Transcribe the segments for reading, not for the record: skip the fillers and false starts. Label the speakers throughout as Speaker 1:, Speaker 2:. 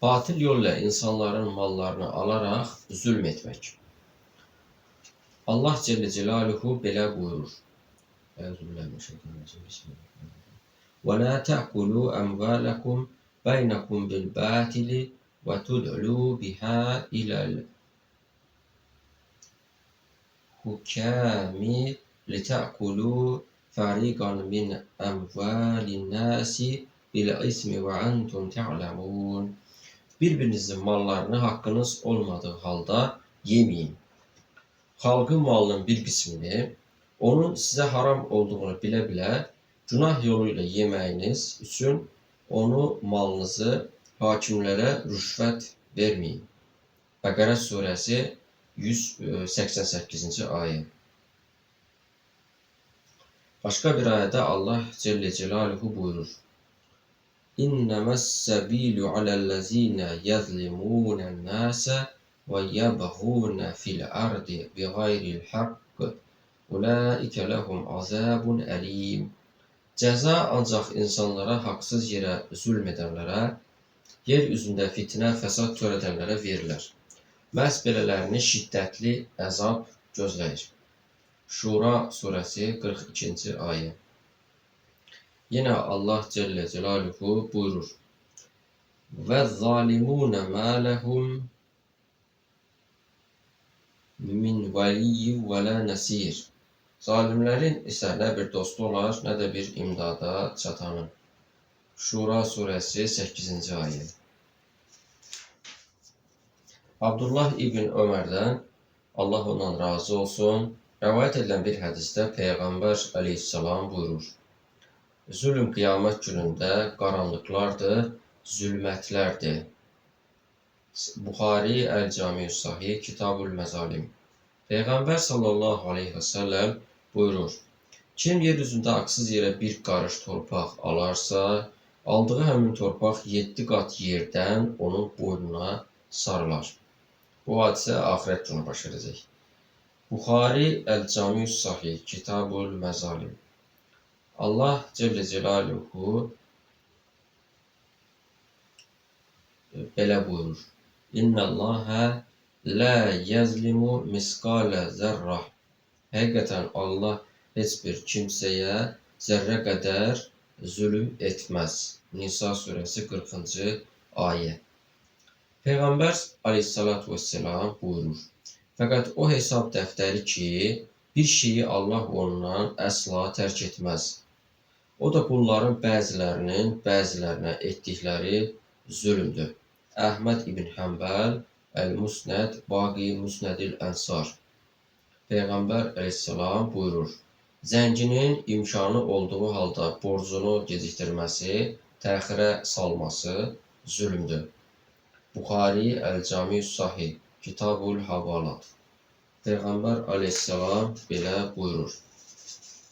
Speaker 1: Batıl yolla insanların mallarını alarak zulmetmek. Allah Celle Celaluhu belə buyurur. Euzubillahimineşşeytanirracim. وَلَا تَأْكُلُوا أَمْوَالَكُمْ بَيْنَكُمْ بِالْبَاطِلِ وَتُدْعُوا بِهَا إِلَى الْحُكَامِ لِتَأْكُلُوا فَرِيقًا مِنْ أَمْوَالِ النَّاسِ بِالْإِثْمِ وَأَنْتُمْ تَعْلَمُونَ. Birbirinizin mallarını hakkınız olmadığı halda yemeyin. Halkın malının bir qismini, onun sizə haram olduğunu bilə-bilə günah yoluyla yeməyiniz üçün onu malınızı hakimlərə rüşvət verməyin. Bəqərə surəsi 188-ci ayə. Başqa bir ayədə Allah Celle Celaluhu buyurur. İnneməs-səbilu aləl-ləzine yəzlimunən-nəsə və yəbğunə fil-ardi biğayril haqq. Ulaikə ləhum azabun əlim. Cəza ancaq insanlara haqsız yerə zülm edənlərə, yer üzündə fitnə, fəsad törədənlərə verilər. Məhz belələrini şiddətli əzab gözləyir. Şura surəsi 42-ci ayə. Yenə Allah Celle Celaluhu buyurur. Və zalimunə mə ləhum min vəliyyi və lə nəsir. Zalimlərin isə nə bir dostu olar, nə də bir imdada çatanır. Şura surəsi 8-ci ayə. Abdullah İbn Ömərdən, Allah ondan razı olsun, rəvayət edilən bir hədisdə Peyğəmbər əleyhissalam buyurur. Zülm qiyamət günündə qaranlıqlardır, zülmətlərdir. Buxari Əl-Cami-ü Sahih Kitab-ül Məzalim. Peyğəmbər sallallahu aleyhi və səlləm buyurur. Kim yeryüzündə haqsız yerə bir qarış torpaq alarsa, aldığı həmin torpaq 7 qat yerdən onun boynuna sarılar. Bu hadisə axirət günü baş verəcək. Buxari Əl-Cami-ü Sahih Kitab-ül Məzalim. Allah Celle Celaluhu belə buyurur. İnnəlləhə lə yəzlimu misqalə zərrah. Həqiqətən Allah heç bir kimsəyə zərrə qədər zülm etməz. Nisa surəsi 40-cı ayə. Peyğəmbər aleyhissalatu vesselam buyurur. Fəqət o hesab dəftəri ki, bir şeyi Allah ondan əsla tərk etməz. O da bunların bəzilərinin bəzilərinə etdikləri zülmdür. Əhməd ibn Həmbəl Əl-Musnəd Baqi Musnədil Ənsar. Peyğəmbər əleyhissalam buyurur. Zənginin imkanı olduğu halda borcunu gecikdirməsi, təxirə salması zülmdür. Buxari Əl-Cami-ü Sahih Kitab-ül Havalat. Peyğəmbər əleyhissalam belə buyurur.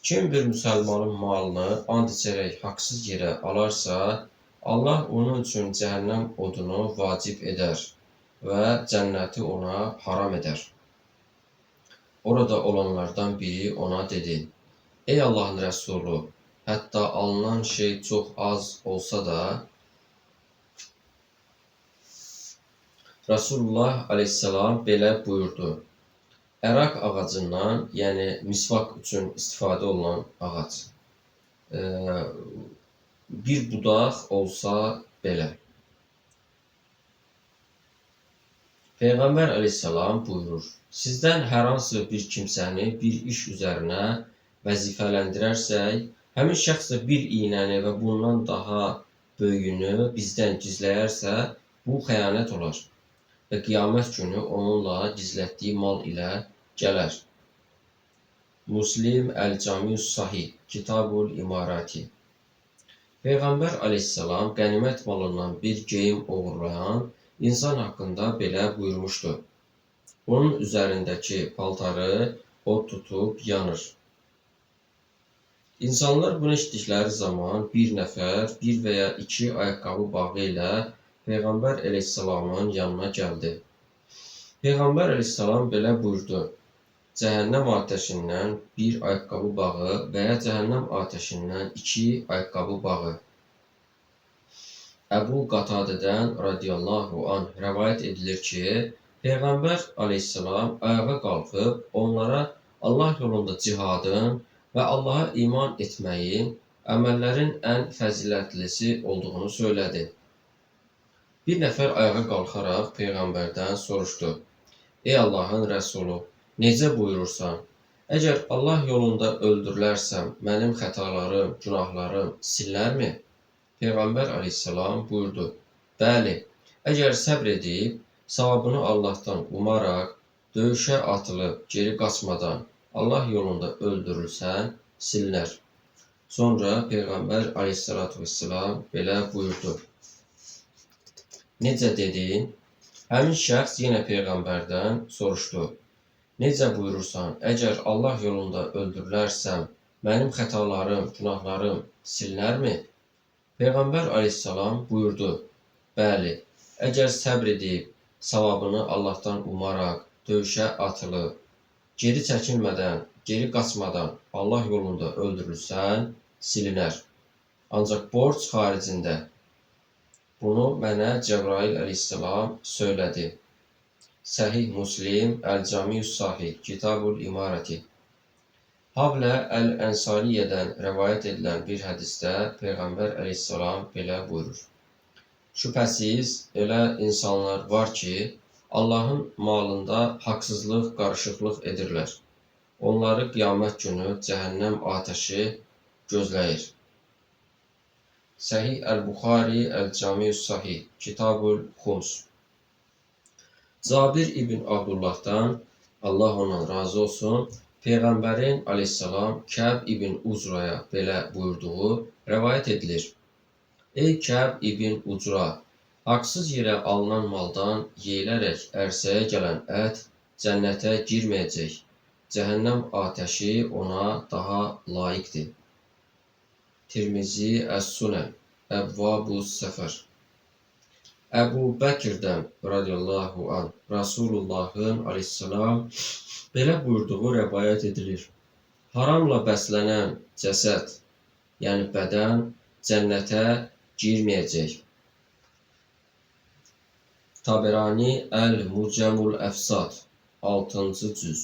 Speaker 1: Kim bir müsəlmanın malını and içərək haqsız yerə alarsa, Allah onun üçün cəhənnəm odunu vacib edər və cənnəti ona haram edər. Orada olanlardan biri ona dedi. Ey Allahın Rəsulu, hətta alınan şey çox az olsa da, Rasulullah aleyhissalam belə buyurdu. Əraq ağacından, yəni misvak üçün istifadə olunan ağac, bir budaq olsa belə. Peyğəmbər əleyhissalam buyurur. Sizdən hər hansı bir kimsəni bir iş üzərinə vəzifələndirərsək, həmin şəxs də bir iynəni və bundan daha böyüyünü bizdən gizləyərsə, bu xəyanət olar və qiyamət günü onunla gizlətdiyi mal ilə gələr. Muslim Əl-Cami-ü Sahih Kitab-ül İmarati. Peyğəmbər aleyhissalam qənimət malından bir geyim oğurlayan insan haqqında belə buyurmuşdu. Onun üzərindəki paltarı od tutub yanır. İnsanlar bunu eşitdikləri zaman bir nəfər, bir və ya iki ayaqqabı bağı ilə Peyğəmbər əleyhissalamın yanına gəldi. Peyğəmbər əleyhissalam belə buyurdu. Cəhənnəm atəşindən bir ayaqqabı bağı və ya cəhənnəm atəşindən iki ayaqqabı bağı. Əbu Qatadədən radiyallahu anh rəvayət edilir ki, Peyğəmbər aleyhissalam ayağa qalxıb onlara Allah yolunda cihadın və Allaha iman etməyin əməllərin ən fəzilətlisi olduğunu söylədi. Bir nəfər ayağa qalxaraq Peyğəmbərdən soruşdu: Ey Allahın Rəsulu, necə buyurursan? Əgər Allah yolunda öldürülərsəm, mənim xətalarım, günahlarım silinərmi? Peyğəmbər aleyhissalam buyurdu: Bəli, əgər səbr edib, savabını Allahdan umaraq, döyüşə atılıb, geri qaçmadan Allah yolunda öldürülsən, silinər. Sonra Peyğəmbər aleyhissalatu vesselam belə buyurdu: Necə dedin? Həmin şəxs yenə Peyğəmbərdən soruşdu: Necə buyurursan, əgər Allah yolunda öldürülərsəm, mənim xətalarım, günahlarım silinərmi? Peyğəmbər aleyhissalam buyurdu: Bəli, əgər səbr edib, savabını Allahdan umaraq, döyüşə atılıb, geri çəkilmədən, geri qaçmadan Allah yolunda öldürülsən, silinər. Ancaq borc xaricində bunu mənə Cəbrail aleyhissalam söylədi. Səhih Muslim, Əl-Camius Sahih, Kitabul İmarəti. Havlə Əl-Ənsariyyədən rəvayət edilən bir hədisdə Peyğəmbər əleyhissalam belə buyurur: Şübhəsiz, elə insanlar var ki, Allahın malında haqsızlıq, qarışıqlıq edirlər. Onları qiyamət günü cəhənnəm atəşi gözləyir. Səhih Əl-Buxari, Əl-Camius Sahih, Kitabul Xums. Cabir ibn Abdullahdan, Allah ondan razı olsun, Peyğəmbərin aleyhissalam Kəb ibn Ucraya belə buyurduğu rəvayət edilir. Ey Kəb ibn Ucra, haqsız yerə alınan maldan yeyilərək ərsəyə gələn ət cənnətə girməyəcək. Cəhənnəm atəşi ona daha layiqdir. Tirmizi Əs-Sunən, Əbvabus Səfər. Əbu Bəkirdən radiyallahu anh Rasulullahın aleyhissalam belə buyurduğu rəvayət edilir. Haramla bəslənən cəsəd, yəni bədən cənnətə girməyəcək. Taberani Əl-Mucəmul Əfsad 6-cı cüz.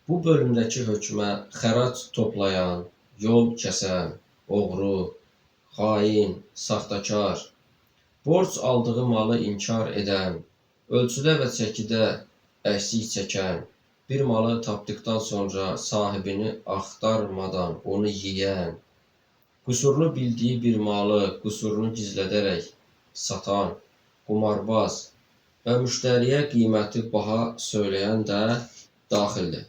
Speaker 1: Bu bölümdəki hökmə xərac toplayan, yol kəsən, oğru, xain, saxtakar, borc aldığı malı inkar edən, ölçüdə və çəkidə əksik çəkən, bir malı tapdıqdan sonra sahibini axtarmadan onu yeyən, qüsurunu bildiyi bir malı qüsurunu gizlədərək satan, qumarbaz və müştəriyə qiyməti baha söyləyən də daxildir.